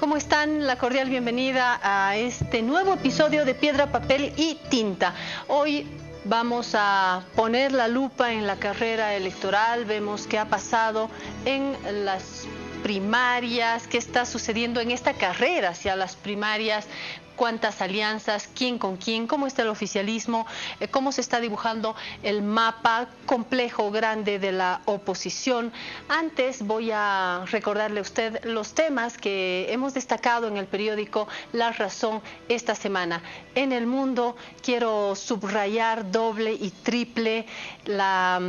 ¿cómo están? La cordial bienvenida a este nuevo episodio de Piedra, Papel y Tinta. Hoy vamos a poner la lupa en la carrera electoral, vemos qué ha pasado en las primarias, qué está sucediendo en esta carrera hacia las primarias, cuántas alianzas, quién con quién, cómo está el oficialismo, cómo se está dibujando el mapa complejo, grande de la oposición. Antes voy a recordarle a usted los temas que hemos destacado en el periódico La Razón esta semana. En el mundo quiero subrayar doble y triple la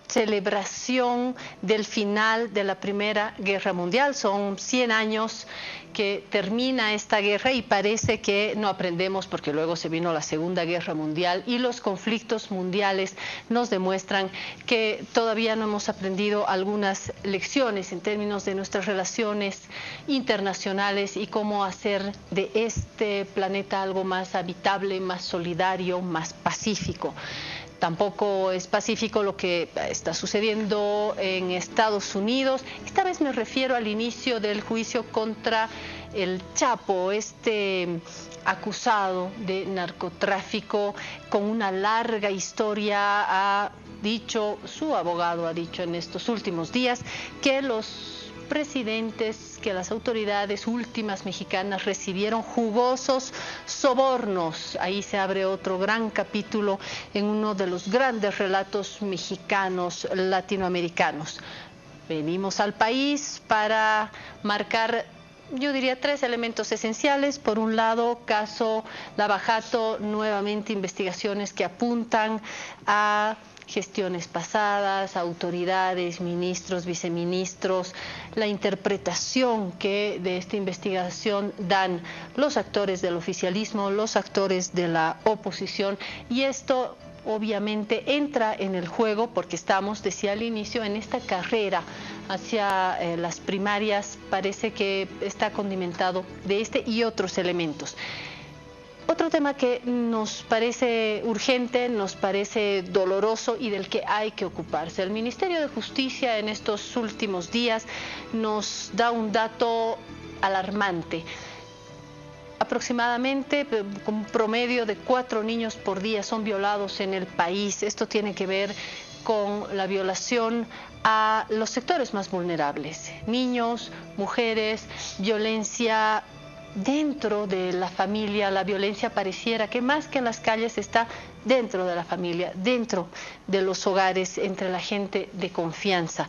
celebración del final de la Primera Guerra Mundial. Son 100 años que termina esta guerra y parece que no aprendemos, porque luego se vino la Segunda Guerra Mundial y los conflictos mundiales nos demuestran que todavía no hemos aprendido algunas lecciones en términos de nuestras relaciones internacionales y cómo hacer de este planeta algo más habitable, más solidario, más pacífico. Tampoco es pacífico lo que está sucediendo en Estados Unidos. Esta vez me refiero al inicio del juicio contra el Chapo, este acusado de narcotráfico con una larga historia. Ha dicho, su abogado ha dicho en estos últimos días que los presidentes, que las autoridades últimas mexicanas recibieron jugosos sobornos. Ahí se abre otro gran capítulo en uno de los grandes relatos mexicanos latinoamericanos. Venimos al país para marcar, yo diría, 3 elementos esenciales. Por un lado, caso Lavajato, nuevamente investigaciones que apuntan a gestiones pasadas, autoridades, ministros, viceministros, la interpretación que de esta investigación dan los actores del oficialismo, los actores de la oposición, y esto obviamente entra en el juego porque estamos, decía al inicio, en esta carrera hacia las primarias. Parece que está condimentado de este y otros elementos. Otro tema que nos parece urgente, nos parece doloroso y del que hay que ocuparse. El Ministerio de Justicia en estos últimos días nos da un dato alarmante. Aproximadamente un promedio de 4 niños por día son violados en el país. Esto tiene que ver con la violación a los sectores más vulnerables: niños, mujeres, violencia dentro de la familia. La violencia pareciera que más que en las calles está dentro de la familia, dentro de los hogares, entre la gente de confianza.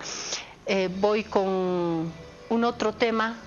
Voy con un otro tema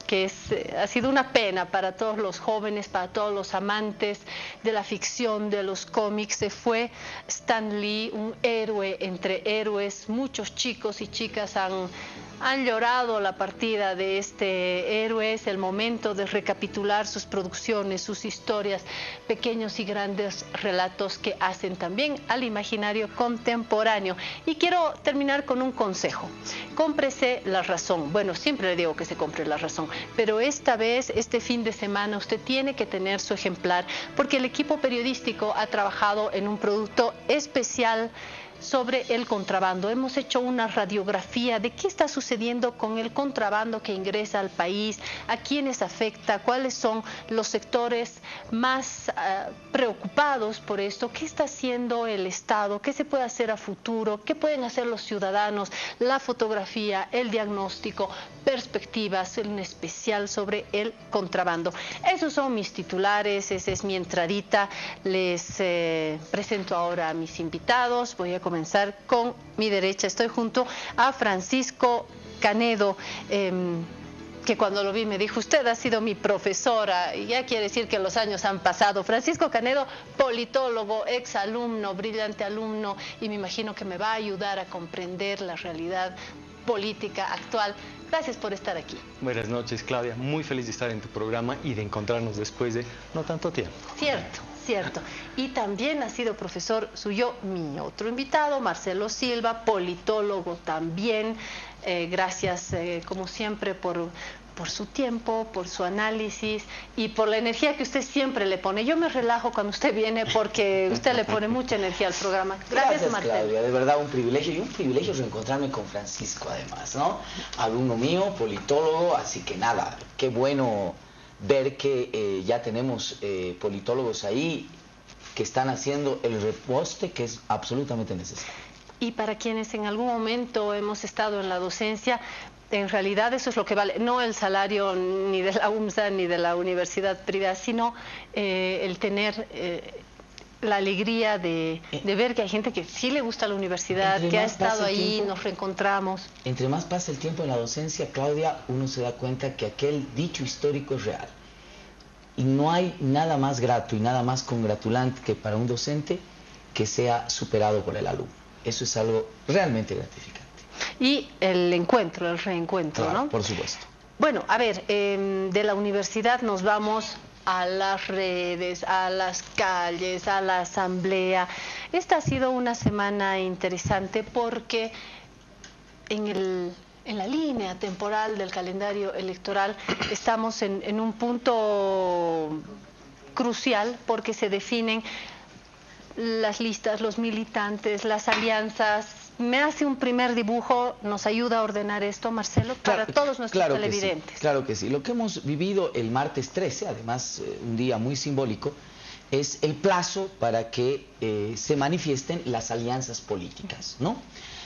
que ha sido una pena para todos los jóvenes, para todos los amantes de la ficción, de los cómics. Se fue Stan Lee, un héroe entre héroes. Muchos chicos y chicas han llorado la partida de este héroe. Es el momento de recapitular sus producciones, sus historias, pequeños y grandes relatos que hacen también al imaginario contemporáneo. Y quiero terminar con un consejo: cómprese La Razón. Bueno, siempre le digo que se compre La Razón, pero esta vez, este fin de semana, usted tiene que tener su ejemplar, porque el equipo periodístico ha trabajado en un producto especial sobre el contrabando. Hemos hecho una radiografía de qué está sucediendo con el contrabando que ingresa al país, a quiénes afecta, cuáles son los sectores más preocupados por esto, qué está haciendo el Estado, qué se puede hacer a futuro, qué pueden hacer los ciudadanos, la fotografía, el diagnóstico, perspectivas, un especial sobre el contrabando. Esos son mis titulares, esa es mi entradita. Les presento ahora a mis invitados. Voy a comenzar con mi derecha. Estoy junto a Francisco Canedo, que cuando lo vi me dijo: usted ha sido mi profesora, y ya quiere decir que los años han pasado. Francisco Canedo, politólogo, exalumno, brillante alumno, y me imagino que me va a ayudar a comprender la realidad política actual. Gracias por estar aquí. Buenas noches, Claudia. Muy feliz de estar en tu programa y de encontrarnos después de no tanto tiempo. Cierto, cierto. Y también ha sido profesor suyo mi otro invitado, Marcelo Silva, politólogo también. Gracias, como siempre, por por su tiempo, por su análisis y por la energía que usted siempre le pone. Yo me relajo cuando usted viene porque usted le pone mucha energía al programa. Gracias, Marcelo. Claudia, de verdad un privilegio, y un privilegio reencontrarme con Francisco además, ¿no? Alumno mío, politólogo, así que nada, qué bueno ver que ya tenemos politólogos ahí que están haciendo el reposte que es absolutamente necesario. Y para quienes en algún momento hemos estado en la docencia, en realidad eso es lo que vale, no el salario ni de la UMSA ni de la universidad privada, sino el tener la alegría de ver que hay gente que sí le gusta la universidad, que ha estado ahí, nos reencontramos. Entre más pasa el tiempo en la docencia, Claudia, uno se da cuenta que aquel dicho histórico es real. Y no hay nada más grato y nada más congratulante que para un docente que sea superado por el alumno. Eso es algo realmente gratificante. Y el encuentro, el reencuentro, claro, ¿no? Por supuesto. Bueno, a ver, de la universidad nos vamos a las redes, a las calles, a la asamblea. Esta ha sido una semana interesante porque en la línea temporal del calendario electoral estamos en un punto crucial porque se definen las listas, los militantes, las alianzas. ¿Me hace un primer dibujo? ¿Nos ayuda a ordenar esto, Marcelo, para todos nuestros televidentes? Sí, claro que sí. Lo que hemos vivido el martes 13, además un día muy simbólico, es el plazo para que se manifiesten las alianzas políticas, ¿no?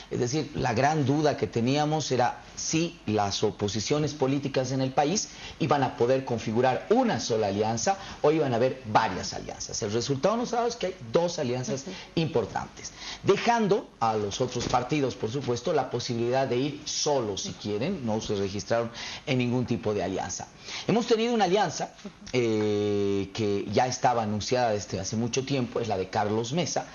Es decir, la gran duda que teníamos era si las oposiciones políticas en el país iban a poder configurar una sola alianza o iban a haber varias alianzas. El resultado nos ha dado es que hay dos alianzas importantes, dejando a los otros partidos, por supuesto, la posibilidad de ir solos si quieren, no se registraron en ningún tipo de alianza. Hemos tenido una alianza que ya estaba anunciada desde hace mucho tiempo, es la de Carlos Mesa,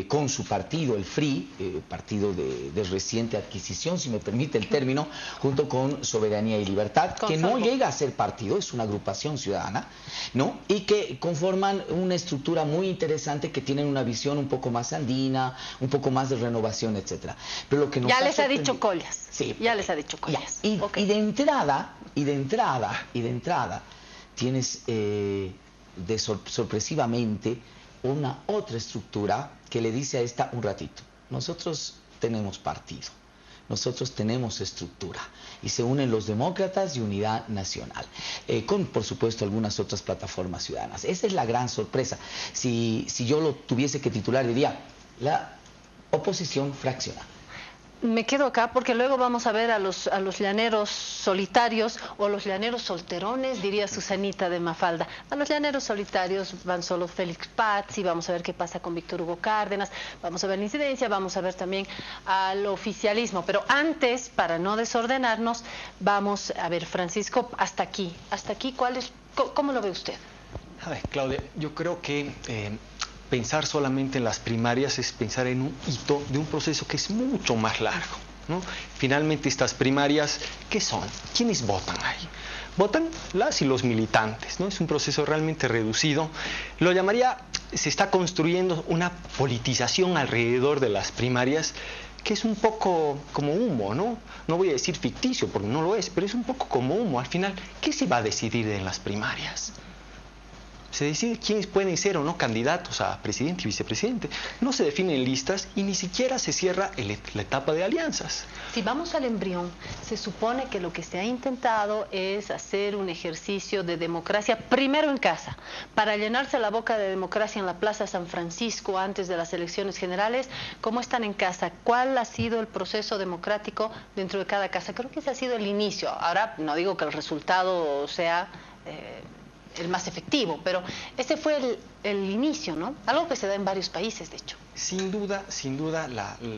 con su partido, el FRI, partido de reciente adquisición, si me permite el término, junto con Soberanía y Libertad, que no llega a ser partido, es una agrupación ciudadana, ¿no? Y que conforman una estructura muy interesante, que tienen una visión un poco más andina, un poco más de renovación, etcétera. Pero lo que nos ya les ha dicho Collas. Sí. Ya les ha dicho Collas. Y de entrada, tienes sorpresivamente una otra estructura que le dice a esta un ratito: nosotros tenemos partido, nosotros tenemos estructura, y se unen los demócratas y Unidad Nacional, con por supuesto algunas otras plataformas ciudadanas. Esa es la gran sorpresa. Si yo lo tuviese que titular, diría la oposición fraccionada. Me quedo acá porque luego vamos a ver a los llaneros solitarios o los llaneros solterones, diría Susanita de Mafalda. A los llaneros solitarios van solo Félix Paz, y vamos a ver qué pasa con Víctor Hugo Cárdenas, vamos a ver la incidencia, vamos a ver también al oficialismo. Pero antes, para no desordenarnos, vamos a ver, Francisco, hasta aquí, ¿cómo lo ve usted? A ver, Claudia, yo creo que pensar solamente en las primarias es pensar en un hito de un proceso que es mucho más largo, ¿no? Finalmente, estas primarias, ¿qué son? ¿Quiénes votan ahí? Votan las y los militantes, ¿no? Es un proceso realmente reducido. Lo llamaría, se está construyendo una politización alrededor de las primarias que es un poco como humo, ¿no? No voy a decir ficticio porque no lo es, pero es un poco como humo. Al final, ¿qué se va a decidir en las primarias? Se decide quiénes pueden ser o no candidatos a presidente y vicepresidente. No se definen listas y ni siquiera se cierra la etapa de alianzas. Si vamos al embrión, se supone que lo que se ha intentado es hacer un ejercicio de democracia primero en casa, para llenarse la boca de democracia en la Plaza San Francisco antes de las elecciones generales. ¿Cómo están en casa? ¿Cuál ha sido el proceso democrático dentro de cada casa? Creo que ese ha sido el inicio. Ahora no digo que el resultado sea el más efectivo, pero ese fue el inicio, ¿no? Algo que se da en varios países, de hecho. Sin duda,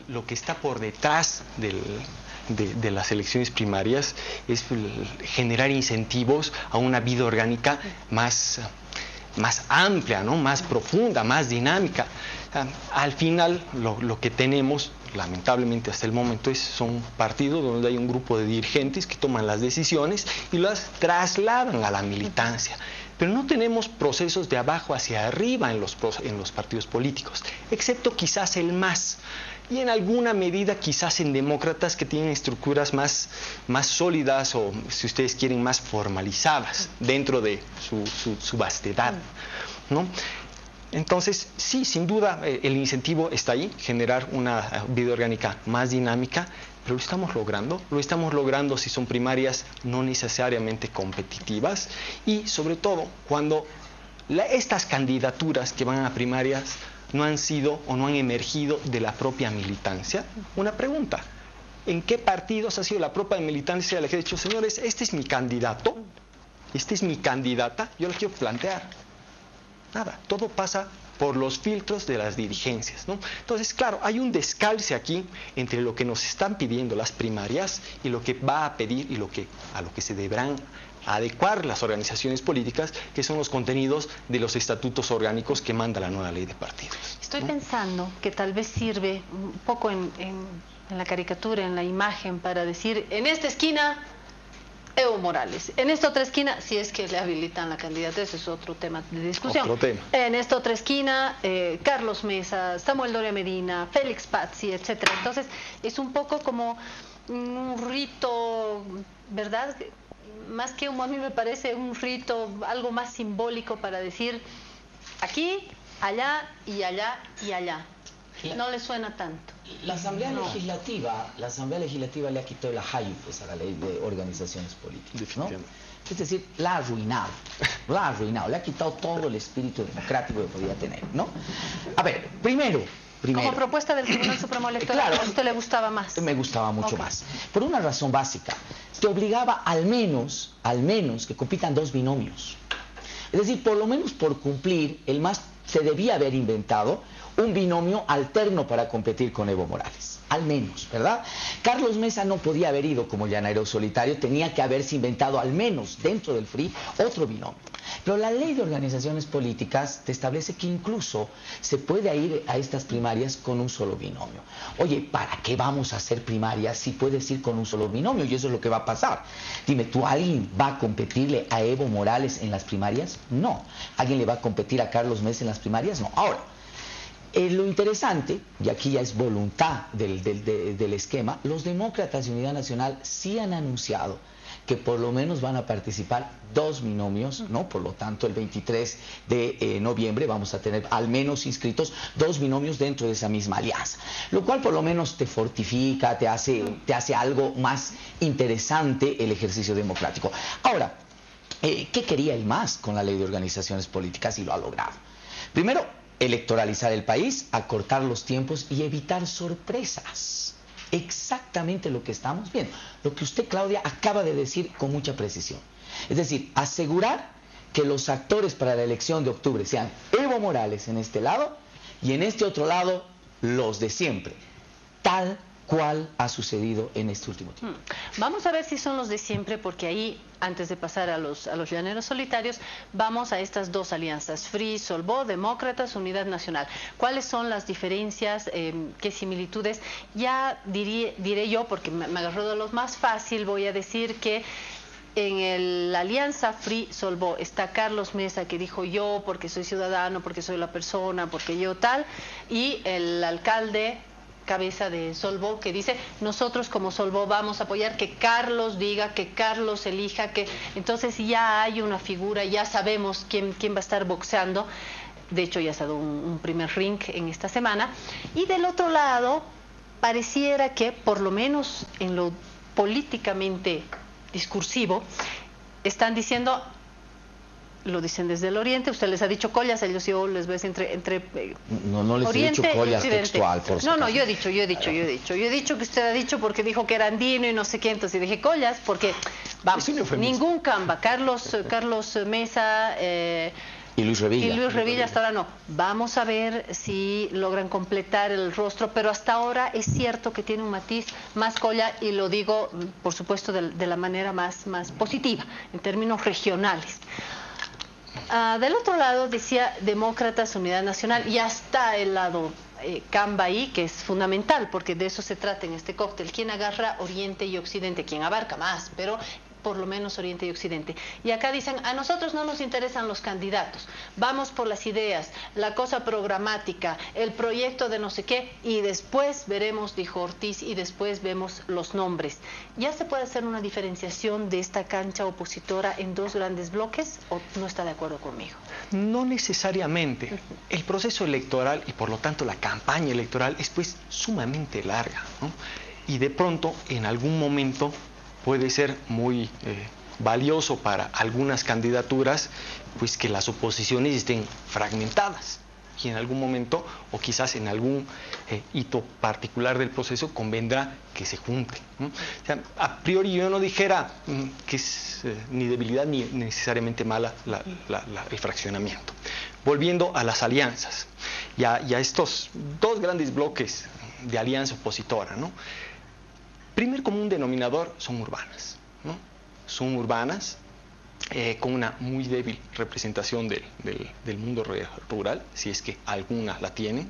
lo que está por detrás de las elecciones primarias es generar incentivos a una vida orgánica más amplia, ¿no? Más profunda, más dinámica. Al final, lo que tenemos, lamentablemente hasta el momento, son partidos donde hay un grupo de dirigentes que toman las decisiones y las trasladan a la militancia. Pero no tenemos procesos de abajo hacia arriba en los partidos políticos, excepto quizás el MAS. y en alguna medida quizás en demócratas que tienen estructuras más sólidas o, si ustedes quieren, más formalizadas dentro de su vastedad, ¿no? Entonces, sí, sin duda, el incentivo está ahí, generar una vida orgánica más dinámica, pero lo estamos logrando si son primarias no necesariamente competitivas y sobre todo cuando estas candidaturas que van a primarias no han sido o no han emergido de la propia militancia. Una pregunta, ¿en qué partidos ha sido la propia militancia la que ha dicho, señores, este es mi candidato, esta es mi candidata, yo la quiero plantear? Nada, todo pasa por los filtros de las dirigencias, ¿no? Entonces, claro, hay un descalce aquí entre lo que nos están pidiendo las primarias y lo que va a pedir y a lo que se deberán adecuar las organizaciones políticas, que son los contenidos de los estatutos orgánicos que manda la nueva ley de partidos. Estoy pensando que tal vez sirve un poco en la caricatura, en la imagen, para decir, en esta esquina Evo Morales, en esta otra esquina, si es que le habilitan la candidata, ese es otro tema de discusión. Otro tema. En esta otra esquina, Carlos Mesa, Samuel Doria Medina, Félix Pazzi, etcétera. Entonces, es un poco como un rito, ¿verdad? Más que a mí me parece un rito, algo más simbólico para decir aquí, allá y allá y allá. No le suena tanto. La Asamblea Legislativa le ha quitado el ajayo pues, a la ley de organizaciones políticas, ¿no? Es decir, la ha arruinado, le ha quitado todo el espíritu democrático que podía tener, ¿no? A ver, primero. Como propuesta del Tribunal Supremo Electoral, claro, ¿a usted le gustaba más? Me gustaba mucho más. Por una razón básica, te obligaba al menos que compitan dos binomios. Es decir, por lo menos por cumplir, el MAS se debía haber inventado un binomio alterno para competir con Evo Morales. Al menos, ¿verdad? Carlos Mesa no podía haber ido como llanero solitario, tenía que haberse inventado al menos dentro del FRI otro binomio. Pero la ley de organizaciones políticas te establece que incluso se puede ir a estas primarias con un solo binomio. Oye, ¿para qué vamos a hacer primarias si puedes ir con un solo binomio? Y eso es lo que va a pasar. Dime, ¿tú alguien va a competirle a Evo Morales en las primarias? No. ¿Alguien le va a competir a Carlos Mesa en las primarias? No. Ahora, lo interesante, y aquí ya es voluntad del esquema, los demócratas y Unidad Nacional sí han anunciado que por lo menos van a participar dos binomios, ¿no? Por lo tanto, el 23 de noviembre vamos a tener al menos inscritos dos binomios dentro de esa misma alianza, lo cual por lo menos te fortifica, te hace algo más interesante el ejercicio democrático. Ahora, ¿qué quería el MAS con la ley de organizaciones políticas? Y lo ha logrado. Primero, electoralizar el país, acortar los tiempos y evitar sorpresas. Exactamente lo que estamos viendo. Lo que usted, Claudia, acaba de decir con mucha precisión. Es decir, asegurar que los actores para la elección de octubre sean Evo Morales en este lado y en este otro lado los de siempre. Tal cual ha sucedido en este último tiempo. Vamos a ver si son los de siempre, porque ahí, antes de pasar a los llaneros solitarios, vamos a estas dos alianzas, FRI, Solvó, Demócratas, Unidad Nacional. ¿Cuáles son las diferencias, qué similitudes? Ya diré yo, porque me agarró de lo más fácil, voy a decir que en la alianza FRI Solvó está Carlos Mesa, que dijo yo, porque soy ciudadano, porque soy la persona, porque yo tal, y el alcalde cabeza de Solvó, que dice, nosotros como Solvó vamos a apoyar que Carlos diga, que Carlos elija, que entonces ya hay una figura, ya sabemos quién va a estar boxeando. De hecho ya se ha dado un primer ring en esta semana. Y del otro lado, pareciera que, por lo menos en lo políticamente discursivo, están diciendo, lo dicen desde el oriente, usted les ha dicho collas, ellos yo les ves entre no les oriente, he dicho collas occidente. Textual, por no, yo he dicho que usted ha dicho porque dijo que era andino y no sé qué, entonces dije collas, porque vamos, ningún Camba, Carlos Mesa y Luis Revilla hasta ahora no. Vamos a ver si logran completar el rostro, pero hasta ahora es cierto que tiene un matiz más colla, y lo digo, por supuesto, de la manera más positiva, en términos regionales. Del otro lado decía Demócratas, Unidad Nacional, y hasta el lado Camba ahí, que es fundamental, porque de eso se trata en este cóctel, quién agarra Oriente y Occidente, quién abarca más, pero por lo menos Oriente y Occidente. Y acá dicen, a nosotros no nos interesan los candidatos, vamos por las ideas, la cosa programática, el proyecto de no sé qué, y después veremos, dijo Ortiz, y después vemos los nombres. ¿Ya se puede hacer una diferenciación de esta cancha opositora en dos grandes bloques o no está de acuerdo conmigo? No necesariamente. El proceso electoral y por lo tanto la campaña electoral es pues sumamente larga, ¿no? Y de pronto en algún momento puede ser muy valioso para algunas candidaturas pues que las oposiciones estén fragmentadas y en algún momento o quizás en algún hito particular del proceso convendrá que se junten, ¿no? O sea, a priori yo no dijera que es ni debilidad ni necesariamente mala el fraccionamiento. Volviendo a las alianzas y a estos dos grandes bloques de alianza opositora, ¿no? Primer común denominador son urbanas, ¿no? Son urbanas con una muy débil representación del mundo rural, si es que alguna la tienen,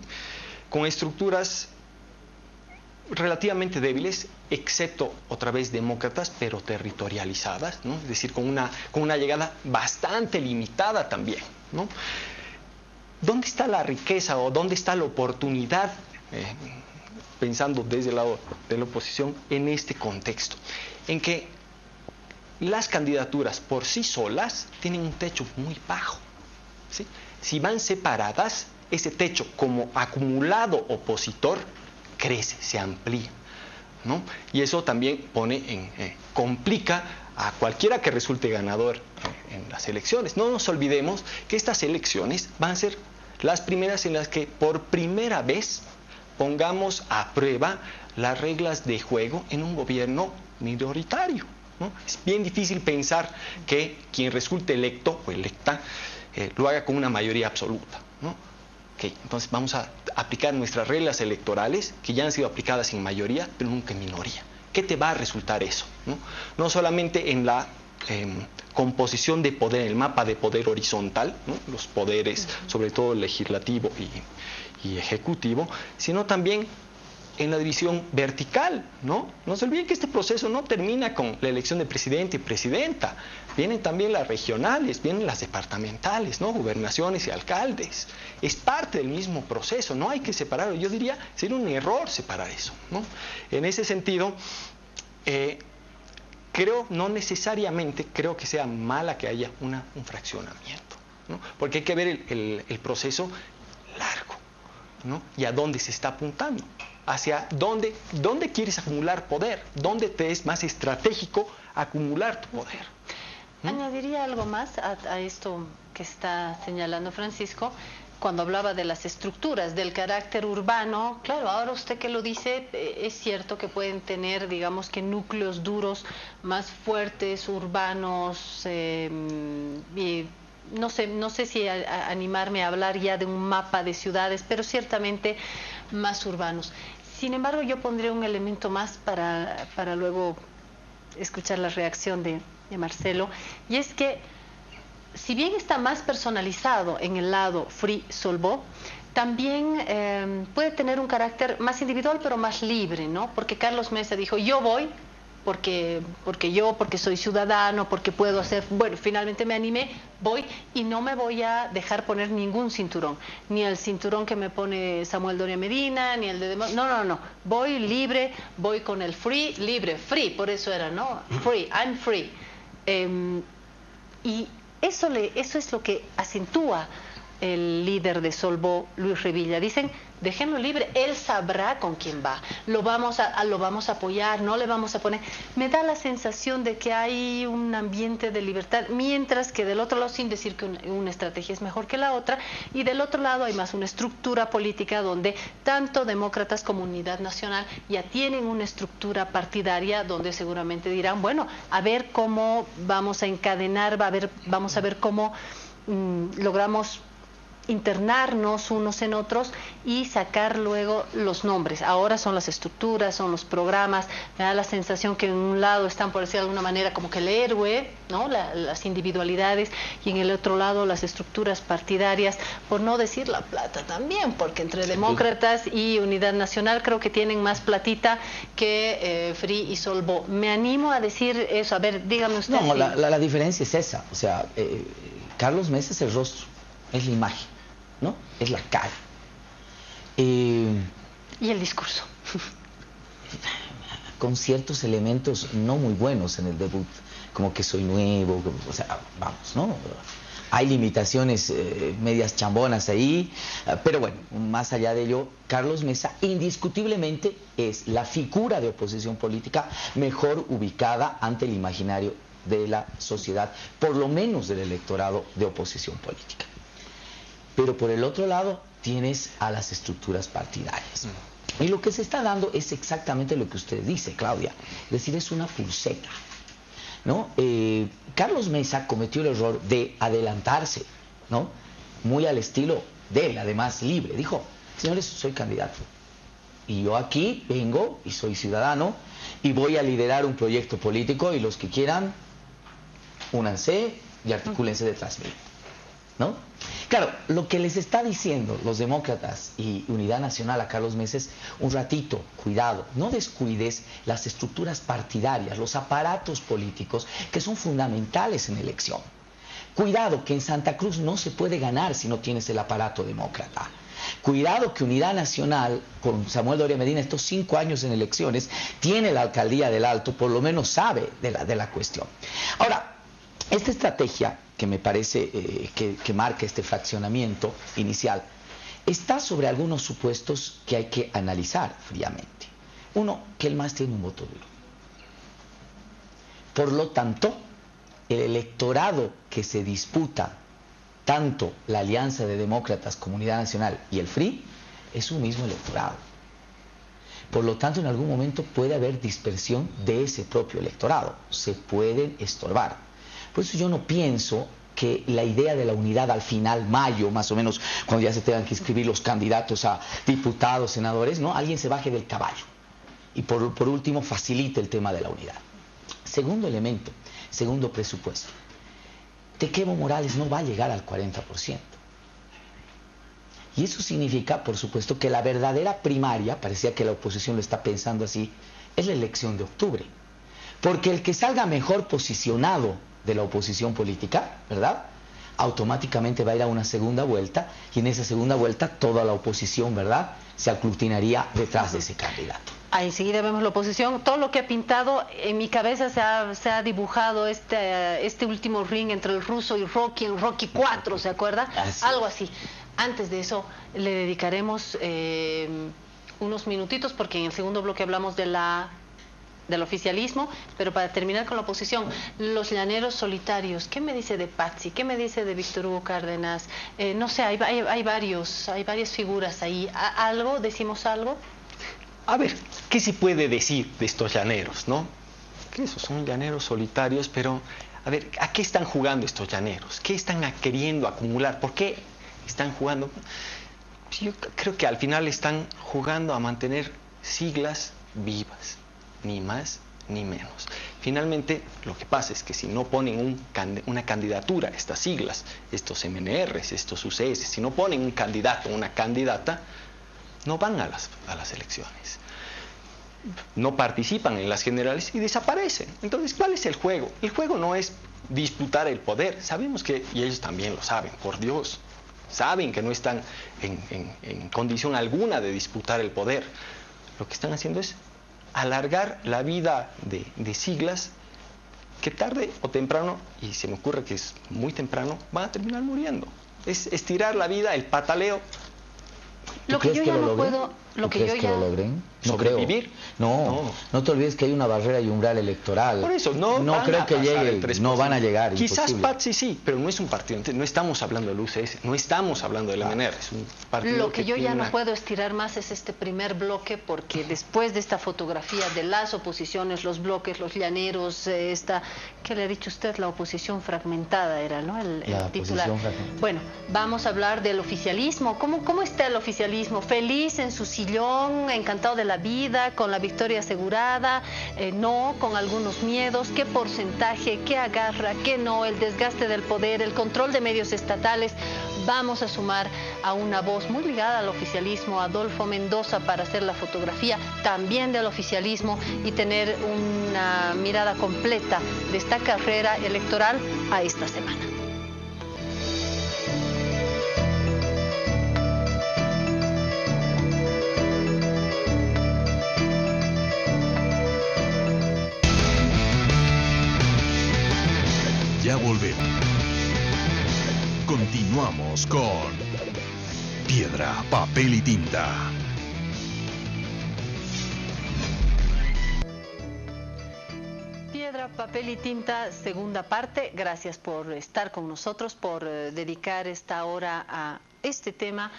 con estructuras relativamente débiles, excepto otra vez demócratas, pero territorializadas, ¿no? Es decir, con una llegada bastante limitada también, ¿no? ¿Dónde está la riqueza o dónde está la oportunidad, pensando desde el lado de la oposición, en este contexto? En que las candidaturas por sí solas tienen un techo muy bajo, ¿sí? Si van separadas, ese techo como acumulado opositor crece, se amplía, ¿no? Y eso también complica a cualquiera que resulte ganador en las elecciones. No nos olvidemos que estas elecciones van a ser las primeras en las que por primera vez pongamos a prueba las reglas de juego en un gobierno minoritario, ¿no? Es bien difícil pensar que quien resulte electo o electa lo haga con una mayoría absoluta, ¿no? Okay, entonces vamos a aplicar nuestras reglas electorales que ya han sido aplicadas en mayoría, pero nunca en minoría. ¿Qué te va a resultar eso? No solamente en la composición de poder, el mapa de poder horizontal, ¿no? Los poderes, sobre todo legislativo y ejecutivo, sino también en la división vertical, ¿no? No se olviden que este proceso no termina con la elección de presidente y presidenta. Vienen también las regionales, vienen las departamentales, ¿no? Gobernaciones y alcaldes. Es parte del mismo proceso, no hay que separarlo. Yo diría, sería un error separar eso, ¿no? En ese sentido, no necesariamente creo que sea mala que haya un fraccionamiento, ¿no? Porque hay que ver el proceso largo, ¿no? Y a dónde se está apuntando. Hacia dónde quieres acumular poder, dónde te es más estratégico acumular tu poder. Añadiría algo más a esto que está señalando Francisco, cuando hablaba de las estructuras, del carácter urbano. Claro, ahora usted que lo dice, es cierto que pueden tener, digamos que núcleos duros más fuertes, urbanos, y no sé si animarme a hablar ya de un mapa de ciudades, pero ciertamente más urbanos. Sin embargo, yo pondré un elemento más para luego escuchar la reacción de Marcelo, y es que si bien está más personalizado en el lado Free-Solvó, también puede tener un carácter más individual pero más libre, ¿no? Porque Carlos Mesa dijo, yo voy porque soy ciudadano, porque puedo hacer, bueno, finalmente me animé, voy y no me voy a dejar poner ningún cinturón, ni el cinturón que me pone Samuel Doria Medina, ni el de demás, no, voy libre, voy con el free, libre, free, por eso era, ¿no? Free, I'm free. Y eso es lo que acentúa el líder de Solvó, Luis Revilla. Dicen, déjenlo libre, él sabrá con quién va, lo vamos a apoyar, no le vamos a poner. Me da la sensación de que hay un ambiente de libertad, mientras que del otro lado, sin decir que una estrategia es mejor que la otra, y del otro lado hay más una estructura política donde tanto demócratas como Unidad Nacional ya tienen una estructura partidaria donde seguramente dirán, bueno, a ver cómo vamos a encadenar, vamos a ver cómo logramos internarnos unos en otros y sacar luego los nombres. Ahora son las estructuras, son los programas. Me da la sensación que en un lado están, por decir de alguna manera, como que el héroe, ¿no? Las individualidades, y en el otro lado las estructuras partidarias, por no decir la plata también, porque entre demócratas y Unidad Nacional creo que tienen más platita que Free y Solvo. Me animo a decir eso. A ver, dígame usted. No, si... la diferencia es esa. O sea, Carlos Mesa es el rostro, es la imagen, ¿no? Es la cara. Y el discurso. Con ciertos elementos no muy buenos en el debut, como que soy nuevo, o sea, vamos, ¿no? Hay limitaciones medias chambonas ahí, pero bueno, más allá de ello, Carlos Mesa indiscutiblemente es la figura de oposición política mejor ubicada ante el imaginario de la sociedad, por lo menos del electorado de oposición política. Pero por el otro lado tienes a las estructuras partidarias. Y lo que se está dando es exactamente lo que usted dice, Claudia. Es decir, es una pulseta, ¿no? Carlos Mesa cometió el error de adelantarse, ¿no? Muy al estilo de él, además libre. Dijo, señores, soy candidato. Y yo aquí vengo y soy ciudadano y voy a liderar un proyecto político y los que quieran, únanse y articúlense detrás mío, ¿no? Claro, lo que les está diciendo los demócratas y Unidad Nacional a Carlos Mesa es un ratito, cuidado, no descuides las estructuras partidarias, los aparatos políticos que son fundamentales en elección. Cuidado que en Santa Cruz no se puede ganar si no tienes el aparato demócrata. Cuidado que Unidad Nacional, con Samuel Doria Medina, estos 5 años en elecciones, tiene la alcaldía del Alto, por lo menos sabe de la cuestión. Ahora, esta estrategia que me parece que marca este fraccionamiento inicial está sobre algunos supuestos que hay que analizar fríamente. Uno, que el MAS tiene un voto duro. Por lo tanto, el electorado que se disputa tanto la alianza de demócratas, Comunidad Nacional y el FRI es un mismo electorado. Por lo tanto, en algún momento puede haber dispersión de ese propio electorado. Se pueden estorbar. Por eso yo no pienso que la idea de la unidad al final, mayo, más o menos, cuando ya se tengan que inscribir los candidatos a diputados, senadores, ¿no? Alguien se baje del caballo y por último facilite el tema de la unidad. Segundo elemento, segundo presupuesto. Evo Morales no va a llegar al 40%. Y eso significa, por supuesto, que la verdadera primaria, parecía que la oposición lo está pensando así, es la elección de octubre. Porque el que salga mejor posicionado de la oposición política, ¿verdad?, automáticamente va a ir a una segunda vuelta, y en esa segunda vuelta toda la oposición, ¿verdad?, se aglutinaría detrás de ese candidato. Enseguida vemos la oposición. Todo lo que ha pintado en mi cabeza se ha dibujado este último ring entre el ruso y Rocky, en Rocky 4, ¿se acuerda? Así. Algo así. Antes de eso le dedicaremos unos minutitos, porque en el segundo bloque hablamos del oficialismo, pero para terminar con la oposición, los llaneros solitarios. ¿Qué me dice de Patsy? ¿Qué me dice de Víctor Hugo Cárdenas? No sé, hay varias figuras ahí. ¿Algo? ¿Decimos algo? A ver, ¿qué se puede decir de estos llaneros, no? Que esos son llaneros solitarios, pero, a ver, ¿a qué están jugando estos llaneros? ¿Qué están queriendo acumular? ¿Por qué están jugando? Yo creo que al final están jugando a mantener siglas vivas, ni más ni menos. Finalmente, lo que pasa es que si no ponen una candidatura, estas siglas, estos MNRs, estos UCS, si no ponen un candidato o una candidata, no van a las elecciones, no participan en las generales y desaparecen. Entonces, ¿cuál es el juego? El juego no es disputar el poder. Sabemos que, y ellos también lo saben, por Dios, saben que no están en condición alguna de disputar el poder. Lo que están haciendo es alargar la vida de siglas que tarde o temprano, y se me ocurre que es muy temprano, van a terminar muriendo. Es estirar la vida, el pataleo. Lo que yo ya no puedo... Lo que crees yo que ya... lo logren? No ¿Sobrevivir? creo. No te olvides que hay una barrera y umbral electoral. Por eso, no creo que lleguen, no van a llegar. Quizás imposible. Patsy sí, pero no es un partido. No estamos hablando del UCS, no estamos hablando del MNR. Es un partido Lo que yo ya tiene no puedo estirar más es este primer bloque, porque después de esta fotografía de las oposiciones, los bloques, los llaneros, ¿qué le ha dicho usted? La oposición fragmentada era, ¿no? El titular. Bueno, vamos a hablar del oficialismo. ¿Cómo está el oficialismo? ¿Feliz en su sillón, encantado de la vida, con la victoria asegurada? No, con algunos miedos. ¿Qué porcentaje? ¿Qué agarra? ¿Qué no? El desgaste del poder, el control de medios estatales. Vamos a sumar a una voz muy ligada al oficialismo, Adolfo Mendoza, para hacer la fotografía también del oficialismo y tener una mirada completa de esta carrera electoral a esta semana. Ya volvemos. Continuamos con Piedra, Papel y Tinta. Piedra, papel y tinta, segunda parte. Gracias por estar con nosotros, por dedicar esta hora a este tema.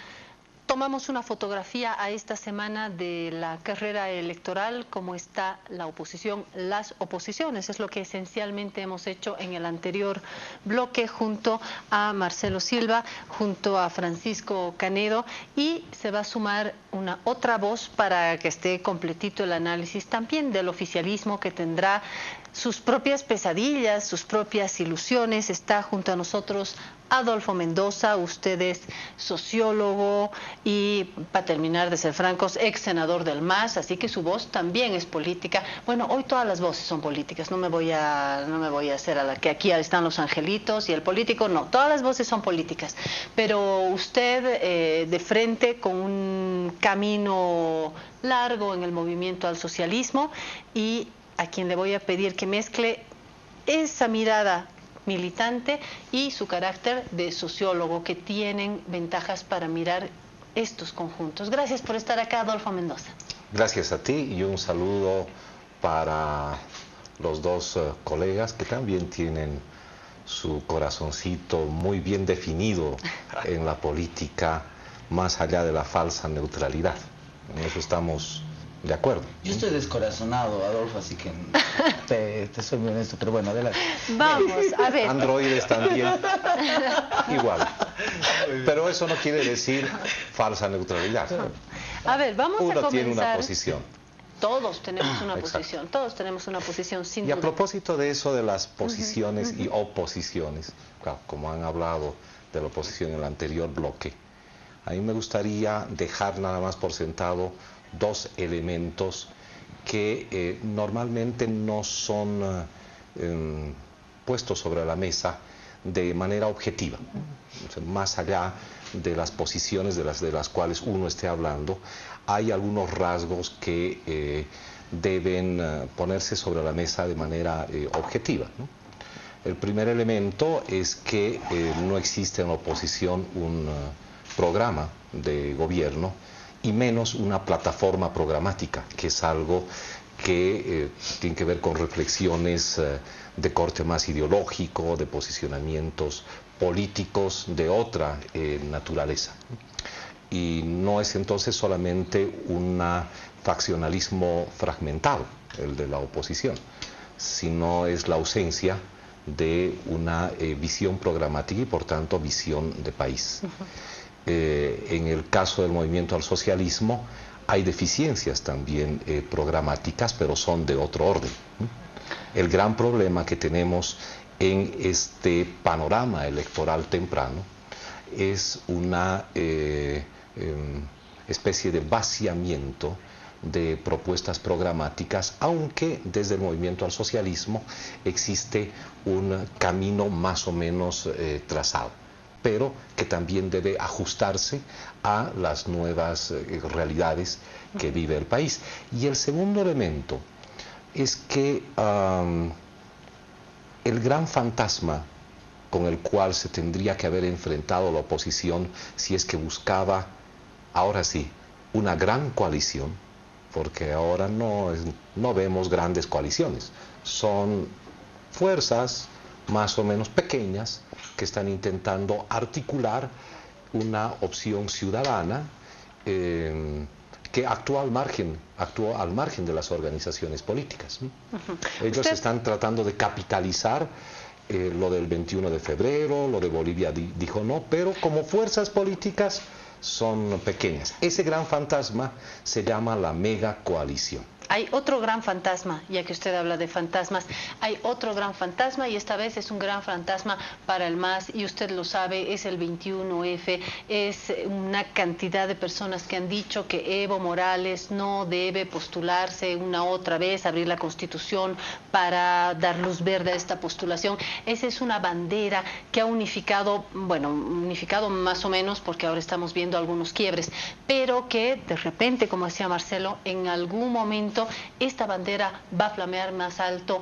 Tomamos una fotografía a esta semana de la carrera electoral, cómo está la oposición, las oposiciones. Es lo que esencialmente hemos hecho en el anterior bloque junto a Marcelo Silva, junto a Francisco Canedo, y se va a sumar una otra voz para que esté completito el análisis también del oficialismo, que tendrá sus propias pesadillas, sus propias ilusiones. Está junto a nosotros Adolfo Mendoza. Usted es sociólogo y, para terminar de ser francos, ex senador del MAS, así que su voz también es política. Bueno, hoy todas las voces son políticas, no me voy a hacer a la que aquí están los angelitos y el político, no, todas las voces son políticas, pero usted de frente con un camino largo en el movimiento al socialismo, y a quien le voy a pedir que mezcle esa mirada militante y su carácter de sociólogo, que tienen ventajas para mirar estos conjuntos. Gracias por estar acá, Adolfo Mendoza. Gracias a ti, y un saludo para los dos colegas que también tienen su corazoncito muy bien definido en la política, más allá de la falsa neutralidad. En eso estamos de acuerdo. Yo estoy descorazonado, Adolfo, así que te soy muy honesto, pero bueno, adelante. Vamos, a ver. Androides también, igual. Pero eso no quiere decir falsa neutralidad. A ver, vamos a comenzar. Uno tiene una posición. Todos tenemos una posición, todos tenemos una posición, sin duda. Y a propósito de eso de las posiciones y oposiciones, claro, como han hablado de la oposición en el anterior bloque, a mí me gustaría dejar nada más por sentado dos elementos que normalmente no son puestos sobre la mesa de manera objetiva. O sea, más allá de las posiciones de las cuales uno esté hablando, hay algunos rasgos que deben ponerse sobre la mesa de manera objetiva, ¿no? El primer elemento es que no existe en la oposición un programa de gobierno, y menos una plataforma programática, que es algo que tiene que ver con reflexiones de corte más ideológico, de posicionamientos políticos de otra naturaleza. Y no es entonces solamente un faccionalismo fragmentado, el de la oposición, sino es la ausencia de una visión programática y por tanto visión de país. En el caso del movimiento al socialismo hay deficiencias también programáticas, pero son de otro orden. El gran problema que tenemos en este panorama electoral temprano es una especie de vaciamiento de propuestas programáticas, aunque desde el movimiento al socialismo existe un camino más o menos trazado, pero que también debe ajustarse a las nuevas realidades que vive el país. Y el segundo elemento es que el gran fantasma con el cual se tendría que haber enfrentado la oposición, si es que buscaba, ahora sí, una gran coalición, porque ahora no vemos grandes coaliciones, son fuerzas más o menos pequeñas que están intentando articular una opción ciudadana que actúa al margen de las organizaciones políticas, ¿no? Ellos están tratando de capitalizar lo del 21 de febrero, lo de Bolivia dijo no, pero como fuerzas políticas son pequeñas. Ese gran fantasma se llama la mega coalición. Hay otro gran fantasma, ya que usted habla de fantasmas, hay otro gran fantasma y esta vez es un gran fantasma para el MAS y usted lo sabe, es el 21F, es una cantidad de personas que han dicho que Evo Morales no debe postularse una otra vez, abrir la Constitución para dar luz verde a esta postulación. Esa es una bandera que ha unificado, bueno, unificado más o menos porque ahora estamos viendo algunos quiebres, pero que de repente, como decía Marcelo, en algún momento esta bandera va a flamear más alto.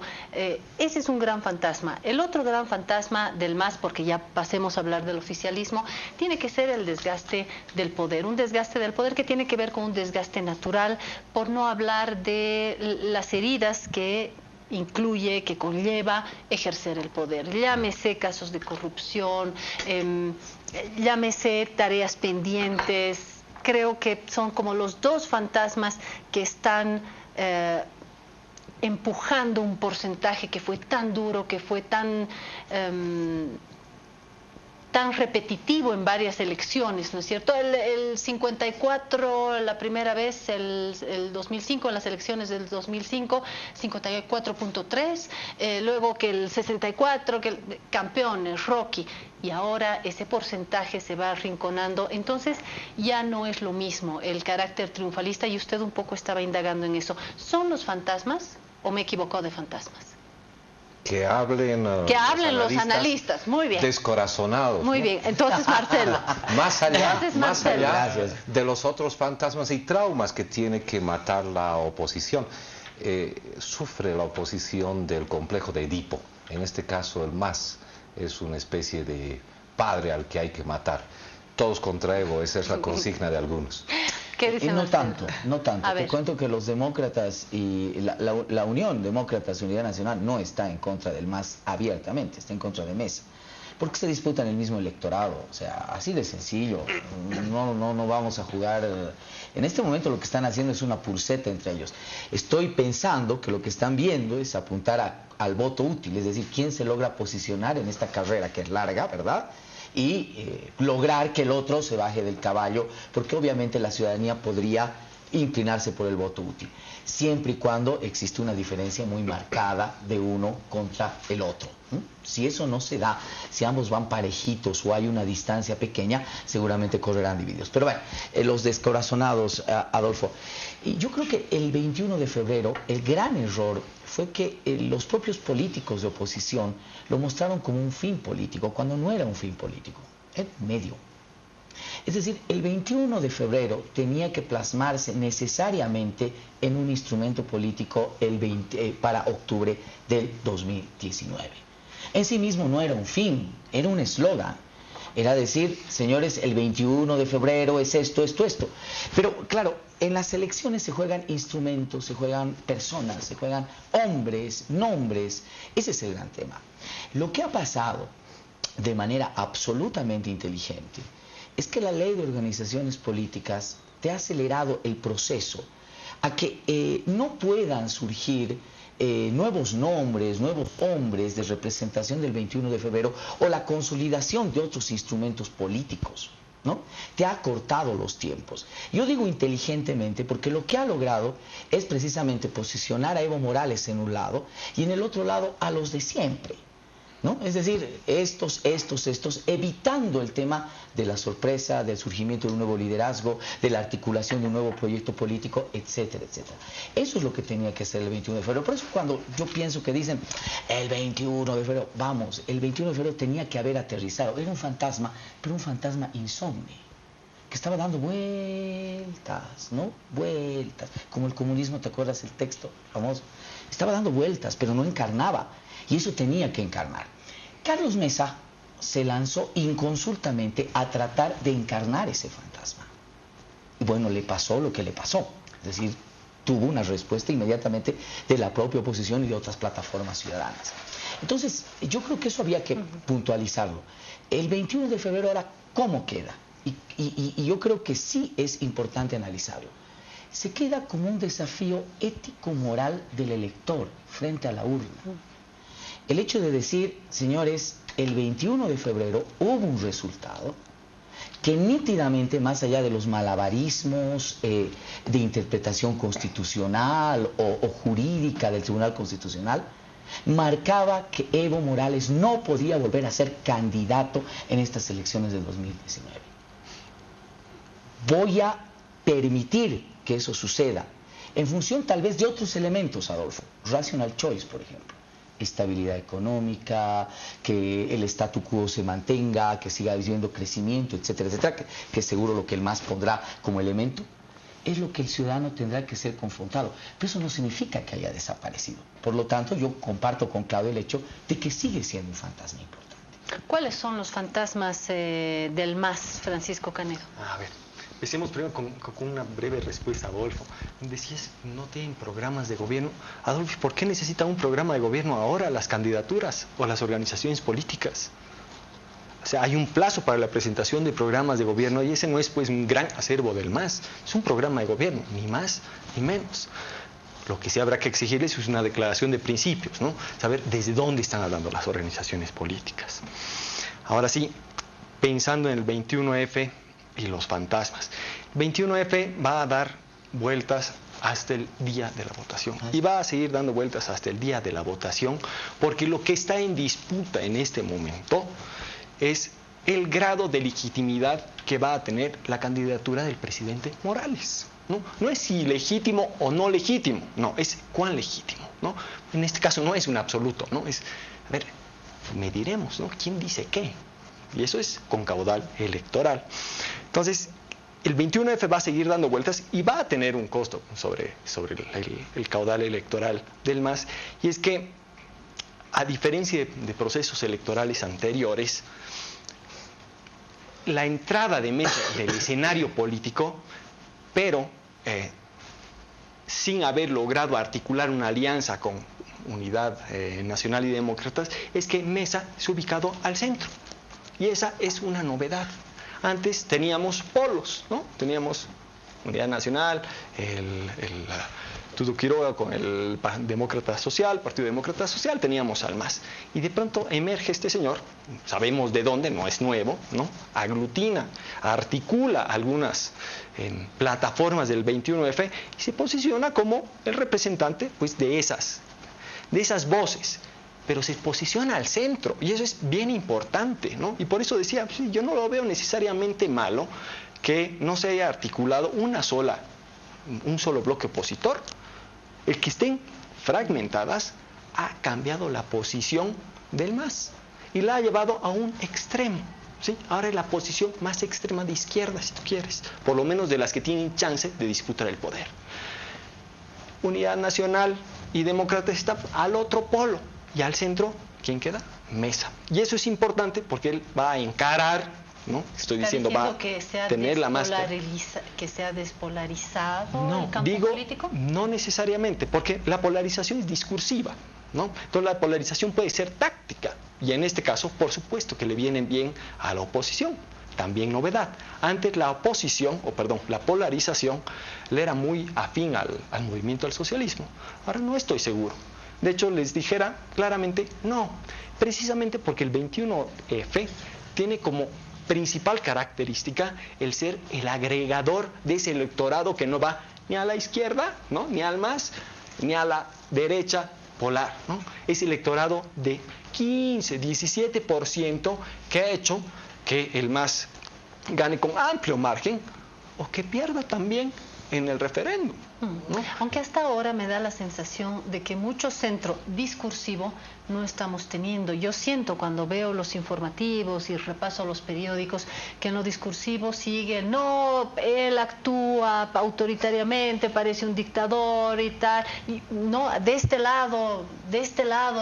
Ese es un gran fantasma. El otro gran fantasma del MAS, porque ya pasemos a hablar del oficialismo, tiene que ser el desgaste del poder. Un desgaste del poder que tiene que ver con un desgaste natural, por no hablar de las heridas que incluye, que conlleva ejercer el poder. Llámese casos de corrupción, llámese tareas pendientes. Creo que son como los dos fantasmas que están empujando un porcentaje que fue tan duro, que fue tan repetitivo en varias elecciones, ¿no es cierto? El 54, la primera vez, el 2005, en las elecciones del 2005, 54.3, luego que el 64, que campeones, Rocky, y ahora ese porcentaje se va arrinconando, entonces ya no es lo mismo el carácter triunfalista, y usted un poco estaba indagando en eso. ¿Son los fantasmas o me equivoco de fantasmas? Que hablen los analistas, muy bien. Descorazonados. Muy bien, entonces Marcelo. Más allá de los otros fantasmas y traumas que tiene que matar la oposición, sufre la oposición del complejo de Edipo. En este caso el MAS es una especie de padre al que hay que matar. Todos contra Evo, esa es la consigna de algunos. ¿Qué dice no Marcelo? No tanto. Te cuento que los demócratas y la Unión Demócratas Unidad Nacional no está en contra del MAS abiertamente, está en contra de Mesa. Porque se disputan el mismo electorado, o sea, así de sencillo. No vamos a jugar. En este momento lo que están haciendo es una pulseta entre ellos. Estoy pensando que lo que están viendo es apuntar al voto útil, es decir, quién se logra posicionar en esta carrera que es larga, ¿verdad? Y lograr que el otro se baje del caballo, porque obviamente la ciudadanía podría inclinarse por el voto útil, siempre y cuando existe una diferencia muy marcada de uno contra el otro. Si eso no se da, si ambos van parejitos o hay una distancia pequeña, seguramente correrán divididos. Pero bueno, los descorazonados, Adolfo, y yo creo que el 21 de febrero el gran error fue que los propios políticos de oposición lo mostraron como un fin político, cuando no era un fin político, era un medio. Es decir, el 21 de febrero tenía que plasmarse necesariamente en un instrumento político para octubre del 2019. En sí mismo no era un fin, era un eslogan. Era decir, señores, el 21 de febrero es esto. Pero claro, en las elecciones se juegan instrumentos, se juegan personas, se juegan hombres, nombres. Ese es el gran tema. Lo que ha pasado de manera absolutamente inteligente es que la ley de organizaciones políticas te ha acelerado el proceso a que no puedan surgir nuevos nombres, nuevos hombres de representación del 21 de febrero o la consolidación de otros instrumentos políticos, ¿no? Te ha cortado los tiempos. Yo digo inteligentemente porque lo que ha logrado es precisamente posicionar a Evo Morales en un lado y en el otro lado a los de siempre, ¿no? Es decir, estos, evitando el tema de la sorpresa, del surgimiento de un nuevo liderazgo, de la articulación de un nuevo proyecto político, etcétera, etcétera. Eso es lo que tenía que hacer el 21 de febrero. Por eso cuando yo pienso que dicen el 21 de febrero, vamos, el 21 de febrero tenía que haber aterrizado. Era un fantasma, pero un fantasma insomne, que estaba dando vueltas, ¿no? Vueltas. Como el comunismo, ¿te acuerdas el texto famoso? Estaba dando vueltas, pero no encarnaba. Y eso tenía que encarnar. Carlos Mesa se lanzó inconsultamente a tratar de encarnar ese fantasma. Y bueno, le pasó lo que le pasó. Es decir, tuvo una respuesta inmediatamente de la propia oposición y de otras plataformas ciudadanas. Entonces, yo creo que eso había que puntualizarlo. El 21 de febrero ahora, ¿cómo queda? Y yo creo que sí es importante analizarlo. Se queda como un desafío ético-moral del elector frente a la urna. El hecho de decir, señores, el 21 de febrero hubo un resultado que nítidamente, más allá de los malabarismos de interpretación constitucional o jurídica del Tribunal Constitucional, marcaba que Evo Morales no podía volver a ser candidato en estas elecciones del 2019. Voy a permitir que eso suceda en función tal vez de otros elementos, Adolfo. Rational choice, por ejemplo. Estabilidad económica, que el statu quo se mantenga, que siga habiendo crecimiento, etcétera, etcétera, que es seguro lo que el MAS pondrá como elemento, es lo que el ciudadano tendrá que ser confrontado. Pero eso no significa que haya desaparecido. Por lo tanto, yo comparto con Claudio el hecho de que sigue siendo un fantasma importante. ¿Cuáles son los fantasmas del MAS, Francisco Canedo? A ver, empecemos primero con una breve respuesta, Adolfo. Decías, no tienen programas de gobierno. Adolfo, ¿por qué necesita un programa de gobierno ahora las candidaturas o las organizaciones políticas? O sea, hay un plazo para la presentación de programas de gobierno y ese no es pues un gran acervo del MAS. Es un programa de gobierno, ni más ni menos. Lo que sí habrá que exigirles es una declaración de principios, ¿no? Saber desde dónde están hablando las organizaciones políticas. Ahora sí, pensando en el 21F y los fantasmas. El 21F va a dar vueltas hasta el día de la votación y va a seguir dando vueltas hasta el día de la votación, porque lo que está en disputa en este momento es el grado de legitimidad que va a tener la candidatura del presidente Morales. No es si legítimo o no legítimo, no, es cuán legítimo, ¿no? En este caso no es un absoluto, ¿no? Es, a ver, mediremos, ¿no? ¿Quién dice qué? Y eso es con caudal electoral. Entonces, el 21F va a seguir dando vueltas y va a tener un costo sobre el caudal electoral del MAS, y es que, a diferencia de procesos electorales anteriores, la entrada de Mesa del escenario político, pero sin haber logrado articular una alianza con Unidad Nacional y Demócratas, es que Mesa se ha ubicado al centro. Y esa es una novedad. Antes teníamos polos, ¿no? Teníamos Unidad Nacional, Tudo Quiroga con el Demócrata Social, Partido Demócrata Social, teníamos al MAS. Y de pronto emerge este señor, sabemos de dónde, no es nuevo, ¿no? Aglutina, articula algunas plataformas del 21F y se posiciona como el representante pues, de esas voces. Pero se posiciona al centro y eso es bien importante, ¿no? Y por eso decía, pues, yo no lo veo necesariamente malo que no se haya articulado un solo bloque opositor. El que estén fragmentadas ha cambiado la posición del MAS y la ha llevado a un extremo, ¿sí? Ahora es la posición más extrema de izquierda, si tú quieres, por lo menos de las que tienen chance de disputar el poder. Unidad Nacional y Demócrata está al otro polo y al centro, ¿quién queda? Mesa. Y eso es importante porque él va a encarar, ¿no? Estoy diciendo, va a tener la máscara. ¿Que se ha despolarizado no, el campo político? No necesariamente, porque la polarización es discursiva, ¿no? Entonces la polarización puede ser táctica, y en este caso, por supuesto que le vienen bien a la oposición. También novedad. Antes la polarización le era muy afín al movimiento del socialismo. Ahora no estoy seguro. De hecho, les dijera claramente no, precisamente porque el 21F tiene como principal característica el ser el agregador de ese electorado que no va ni a la izquierda, ¿no? Ni al MAS, ni a la derecha polar, ¿no? Ese electorado de 15, 17% que ha hecho que el MAS gane con amplio margen o que pierda también en el referéndum, ¿no? Aunque hasta ahora me da la sensación de que mucho centro discursivo no estamos teniendo. Yo siento cuando veo los informativos y repaso los periódicos que en lo discursivo sigue, no, él actúa autoritariamente, parece un dictador y tal. Y no, de este lado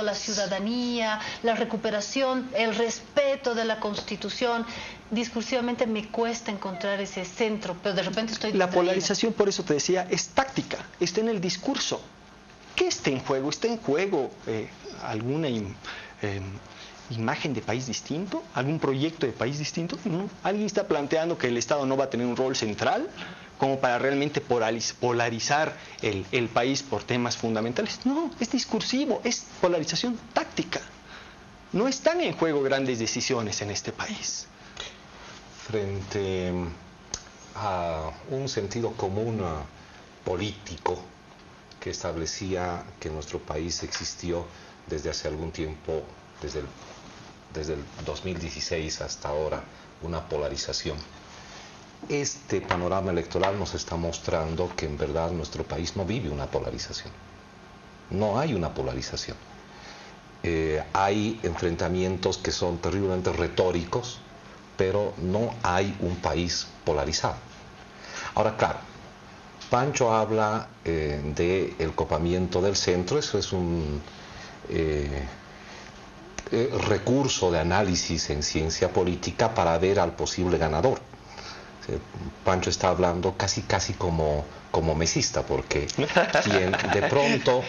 la ciudadanía, la recuperación, el respeto de la Constitución. discursivamente me cuesta encontrar ese centro, pero de repente estoy La distraída. polarización, por eso te decía, es táctica, está en el discurso. ¿Qué está en juego? ¿Está en juego alguna imagen de país distinto? ¿Algún proyecto de país distinto? No. ¿Alguien está planteando que el Estado no va a tener un rol central como para realmente polarizar el país por temas fundamentales? No, es discursivo, es polarización táctica. No están en juego grandes decisiones en este país. Frente a un sentido común político que establecía que en nuestro país existió desde hace algún tiempo, desde el 2016 hasta ahora, una polarización. Este panorama electoral nos está mostrando que en verdad nuestro país no vive una polarización. No hay una polarización. Hay enfrentamientos que son terriblemente retóricos, pero no hay un país polarizado. Ahora, claro, Pancho habla del copamiento del centro. Eso es un recurso de análisis en ciencia política para ver al posible ganador. Pancho está hablando casi como mesista, porque quien de pronto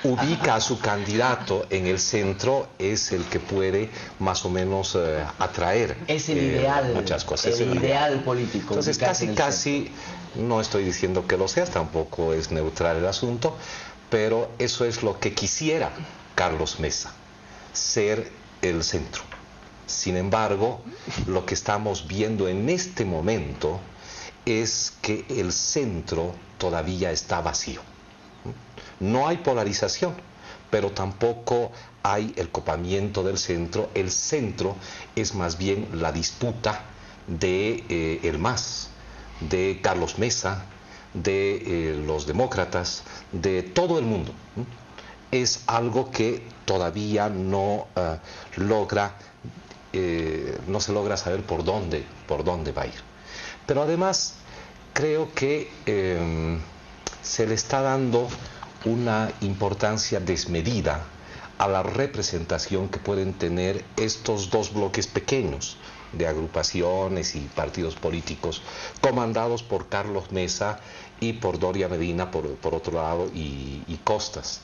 ubica a su candidato en el centro es el que puede más o menos atraer es el ideal, muchas cosas. El ideal político. Entonces casi, no estoy diciendo que lo sea, tampoco es neutral el asunto, pero eso es lo que quisiera Carlos Mesa, ser el centro. Sin embargo, lo que estamos viendo en este momento es que el centro todavía está vacío. No hay polarización, pero tampoco hay el copamiento del centro. El centro es más bien la disputa de el MAS, de Carlos Mesa, de los demócratas, de todo el mundo. Es algo que todavía no no se logra saber por dónde va a ir. Pero además creo que se le está dando una importancia desmedida a la representación que pueden tener estos dos bloques pequeños de agrupaciones y partidos políticos comandados por Carlos Mesa y por Doria Medina por otro lado y Costas.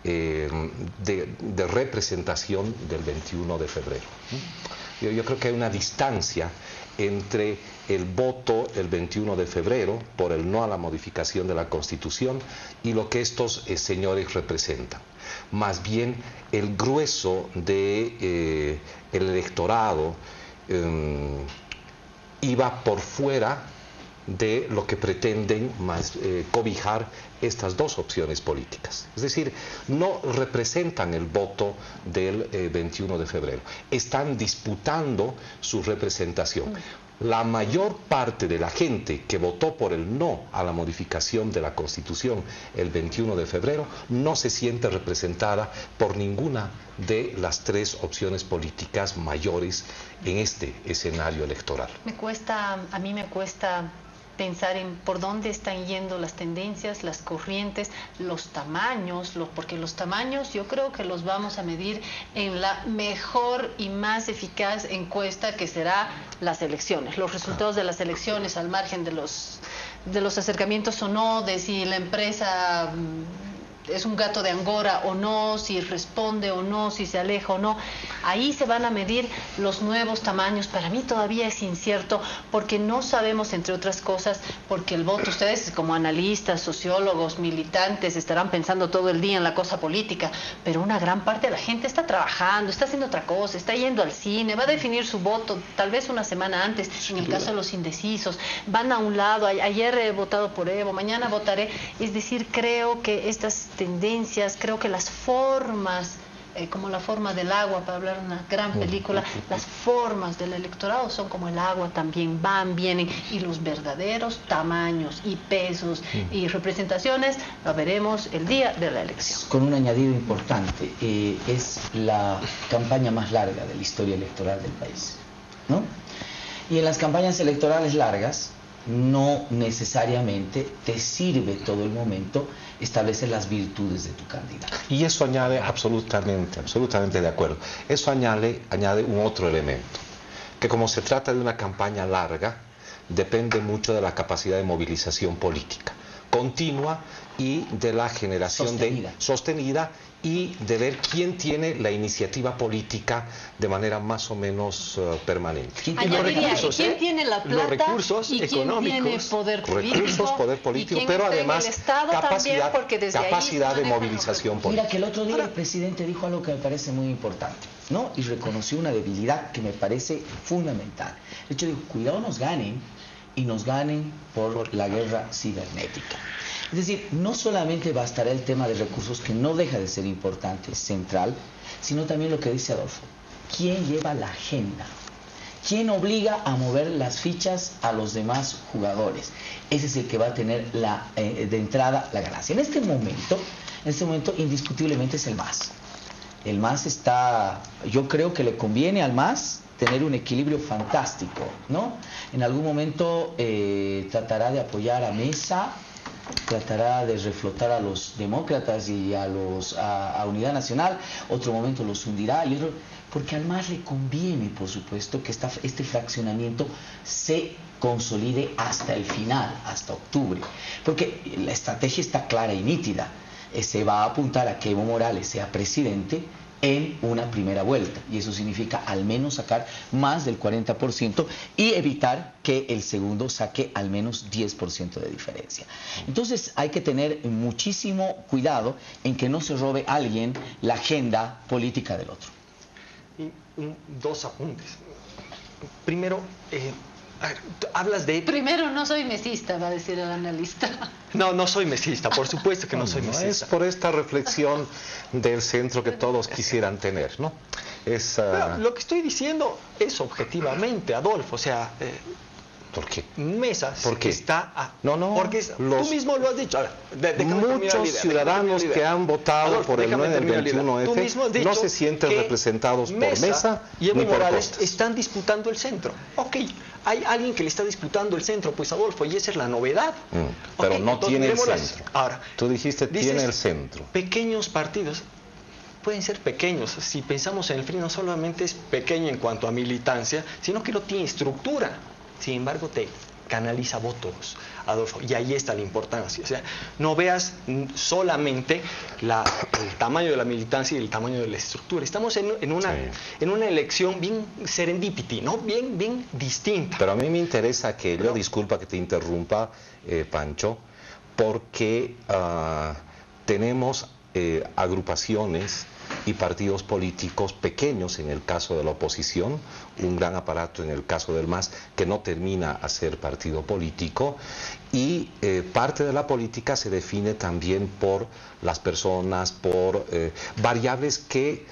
De representación del 21 de febrero. Yo creo que hay una distancia entre el voto el 21 de febrero por el no a la modificación de la Constitución y lo que estos señores representan. Más bien el grueso del electorado iba por fuera de lo que pretenden cobijar estas dos opciones políticas. Es decir, no representan el voto del 21 de febrero. Están disputando su representación. La mayor parte de la gente que votó por el no a la modificación de la Constitución el 21 de febrero no se siente representada por ninguna de las tres opciones políticas mayores en este escenario electoral. A mí me cuesta pensar en por dónde están yendo las tendencias, las corrientes, los tamaños, porque los tamaños yo creo que los vamos a medir en la mejor y más eficaz encuesta que será las elecciones, los resultados de las elecciones al margen de los acercamientos o no, de si la empresa es un gato de Angora o no, si responde o no, si se aleja o no. Ahí se van a medir los nuevos tamaños. Para mí todavía es incierto porque no sabemos, entre otras cosas, porque el voto, ustedes como analistas, sociólogos, militantes, estarán pensando todo el día en la cosa política, pero una gran parte de la gente está trabajando, está haciendo otra cosa, está yendo al cine, va a definir su voto tal vez una semana antes. En el caso de los indecisos, van a un lado, ayer he votado por Evo, mañana votaré. Es decir, creo que estas tendencias, creo que las formas, como la forma del agua, para hablar de una gran película, las formas del electorado son como el agua también, van, vienen, y los verdaderos tamaños y pesos y representaciones lo veremos el día de la elección. Con un añadido importante, es la campaña más larga de la historia electoral del país, ¿no? Y en las campañas electorales largas no necesariamente te sirve todo el momento establecer las virtudes de tu candidato. Y eso añade absolutamente de acuerdo. Eso añade un otro elemento, que como se trata de una campaña larga, depende mucho de la capacidad de movilización política continua y de la generación sostenida y de ver quién tiene la iniciativa política de manera más o menos permanente. ¿Quién tiene la plata? Los recursos y económicos. ¿Quién tiene poder político? Recursos, poder político, pero además capacidad de movilización política. Mira que el otro día el presidente dijo algo que me parece muy importante, ¿no? Y reconoció una debilidad que me parece fundamental. De hecho, dijo, cuidado nos ganen, y nos ganen por la guerra cibernética. Es decir, no solamente bastará el tema de recursos, que no deja de ser importante, central, sino también lo que dice Adolfo. ¿Quién lleva la agenda? ¿Quién obliga a mover las fichas a los demás jugadores? Ese es el que va a tener de entrada la ganancia. En este momento indiscutiblemente es el MAS. El MAS está, yo creo que le conviene al MAS tener un equilibrio fantástico, ¿no? En algún momento tratará de apoyar a Mesa, tratará de reflotar a los demócratas y a Unidad Nacional, otro momento los hundirá, y otro, porque al MAS le conviene, por supuesto, que este fraccionamiento se consolide hasta el final, hasta octubre, porque la estrategia está clara y nítida. Se va a apuntar a que Evo Morales sea presidente en una primera vuelta, y eso significa al menos sacar más del 40% y evitar que el segundo saque al menos 10% de diferencia. Entonces hay que tener muchísimo cuidado en que no se robe a alguien la agenda política del otro. Y dos apuntes. Primero, hablas de... Primero, no soy mesista, va a decir el analista. No soy mesista, por supuesto que no soy mesista. Es por esta reflexión del centro que todos quisieran tener, ¿no? Pero lo que estoy diciendo es objetivamente, Adolfo, o sea... ¿Por qué? Mesa está... Porque tú mismo lo has dicho. Muchos ciudadanos que han votado por el 9 del 21F no se sienten representados por Mesa y Evo ni por Morales Costas. están disputando el centro. Ok, hay alguien que le está disputando el centro, pues Adolfo, y esa es la novedad. Pero no tiene el centro. Ahora, tú dijiste tiene el centro. Pequeños partidos pueden ser pequeños. Si pensamos en el FRI, no solamente es pequeño en cuanto a militancia, sino que no tiene estructura. Sin embargo, te canaliza votos, Adolfo, y ahí está la importancia. O sea, no veas solamente el tamaño de la militancia y el tamaño de la estructura. Estamos en una elección bien serendipity, ¿no? Bien distinta. Pero a mí me interesa aquello, disculpa que te interrumpa, Pancho, porque tenemos agrupaciones y partidos políticos pequeños en el caso de la oposición, un gran aparato en el caso del MAS que no termina a ser partido político, y parte de la política se define también por las personas, por variables que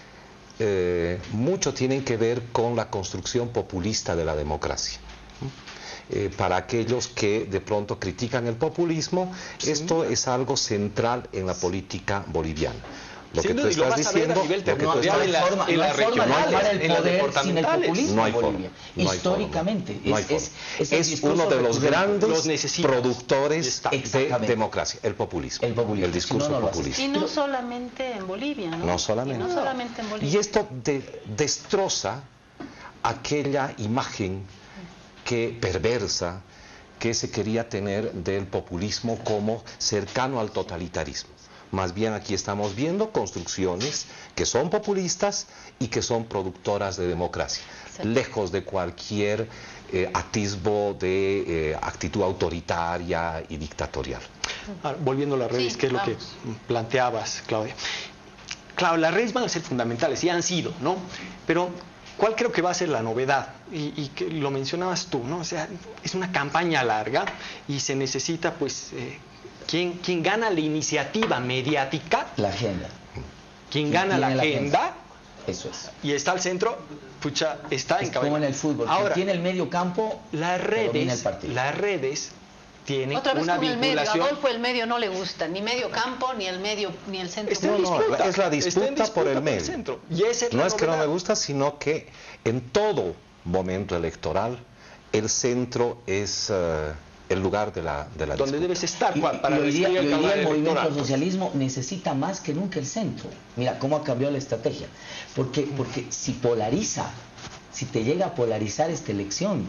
mucho tienen que ver con la construcción populista de la democracia. Para aquellos que de pronto critican el populismo, esto es algo central en la política boliviana. Lo que tú estás diciendo, a nivel territorial, en la regional, en la departamental, no hay forma. Históricamente es uno de los grandes productores de democracia, el populismo, el discurso populista. Y no solamente en Bolivia, ¿no? No solamente en Bolivia. Y esto destroza aquella imagen perversa que se quería tener del populismo como cercano al totalitarismo. Más bien aquí estamos viendo construcciones que son populistas y que son productoras de democracia, lejos de cualquier atisbo de actitud autoritaria y dictatorial. Ahora, volviendo a las redes, ¿qué es lo que planteabas, Claudia? Claro, las redes van a ser fundamentales y han sido, ¿no? Pero ¿cuál creo que va a ser la novedad? Y que lo mencionabas tú, ¿no? O sea, es una campaña larga y se necesita, pues... ¿Quién gana la iniciativa mediática? La agenda. ¿Quién gana la agenda? Eso es. Y está al centro, pucha, está en cabeza. Como en el fútbol. Ahora, tiene el medio campo, las redes tienen otra vez una con vinculación. El medio. Adolfo, el medio no le gusta, ni medio campo, ni el medio, ni el centro. Es la disputa por el medio. Centro. Y esa es no la es que no me gusta, sino que en todo momento electoral el centro es el lugar de la disputa. Donde debes estar para hoy día el movimiento electoral. al socialismo necesita más que nunca el centro. Mira cómo ha cambiado la estrategia. Porque si polariza si te llega a polarizar esta elección,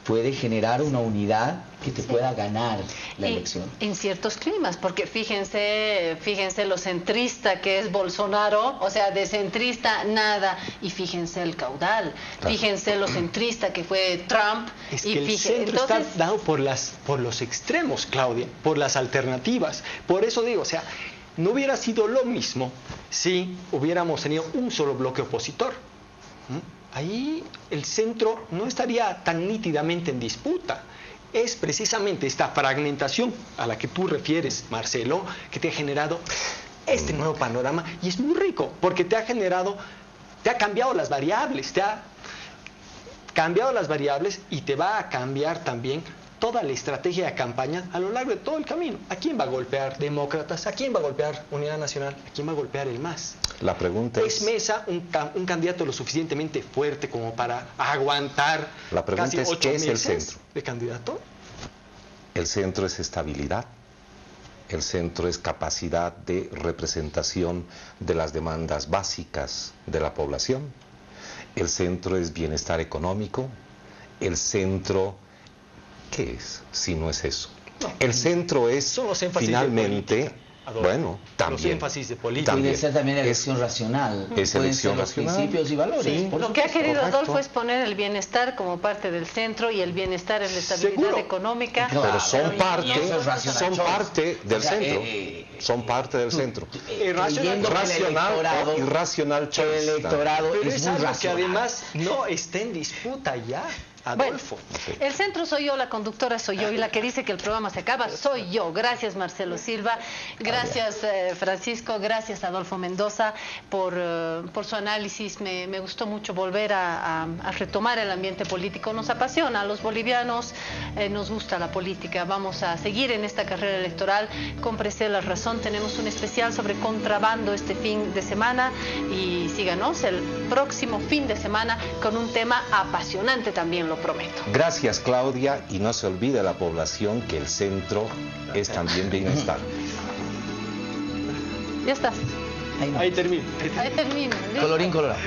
puede generar una unidad que te pueda ganar la elección. En ciertos climas, porque fíjense lo centrista que es Bolsonaro, o sea, de centrista nada, y fíjense el caudal, fíjense lo centrista que fue Trump. Es y que el centro está dado por los extremos, Claudia, por las alternativas. Por eso digo, o sea, no hubiera sido lo mismo si hubiéramos tenido un solo bloque opositor. Ahí el centro no estaría tan nítidamente en disputa. Es precisamente esta fragmentación a la que tú refieres, Marcelo, que te ha generado este nuevo panorama, y es muy rico, porque te ha cambiado las variables, y te va a cambiar también toda la estrategia de campaña a lo largo de todo el camino. ¿A quién va a golpear Demócratas? ¿A quién va a golpear Unidad Nacional? ¿A quién va a golpear el MAS? La pregunta ¿Es Mesa un candidato lo suficientemente fuerte como para aguantar casi 8 ¿qué es el meses centro? de candidato? El centro es estabilidad, el centro es capacidad de representación de las demandas básicas de la población, el centro es bienestar económico, el centro, ¿qué es si no es eso? El centro es son los énfasis finalmente, bueno, también. Los énfasis de política. Puede ser también elección racional. Es elección los racional. Principios y valores. Sí. Lo que ha querido Correcto. Adolfo es poner el bienestar como parte del centro, y el bienestar es la estabilidad Seguro. económica. Pero son parte, y eso es racional. son parte del O sea, centro. Son parte del centro. creyendo que el Racional electorado- o irracional que el electorado Pero es es muy algo que racional. además no está en disputa ya, Adolfo. Bueno, el centro soy yo, la conductora soy yo, y la que dice que el programa se acaba soy yo. Gracias, Marcelo Silva, gracias, Francisco, gracias, Adolfo Mendoza, por su análisis. Me gustó mucho volver a retomar el ambiente político. Nos apasiona a los bolivianos, nos gusta la política. Vamos a seguir en esta carrera electoral. Cómprese la razón. Tenemos un especial sobre contrabando este fin de semana, y síganos el próximo fin de semana con un tema apasionante también, lo prometo. Gracias, Claudia, y no se olvide la población que el centro es también bienestar. Ya está. Ahí no. Ahí termino. Ahí termino. ¿Listo? Colorín colorado.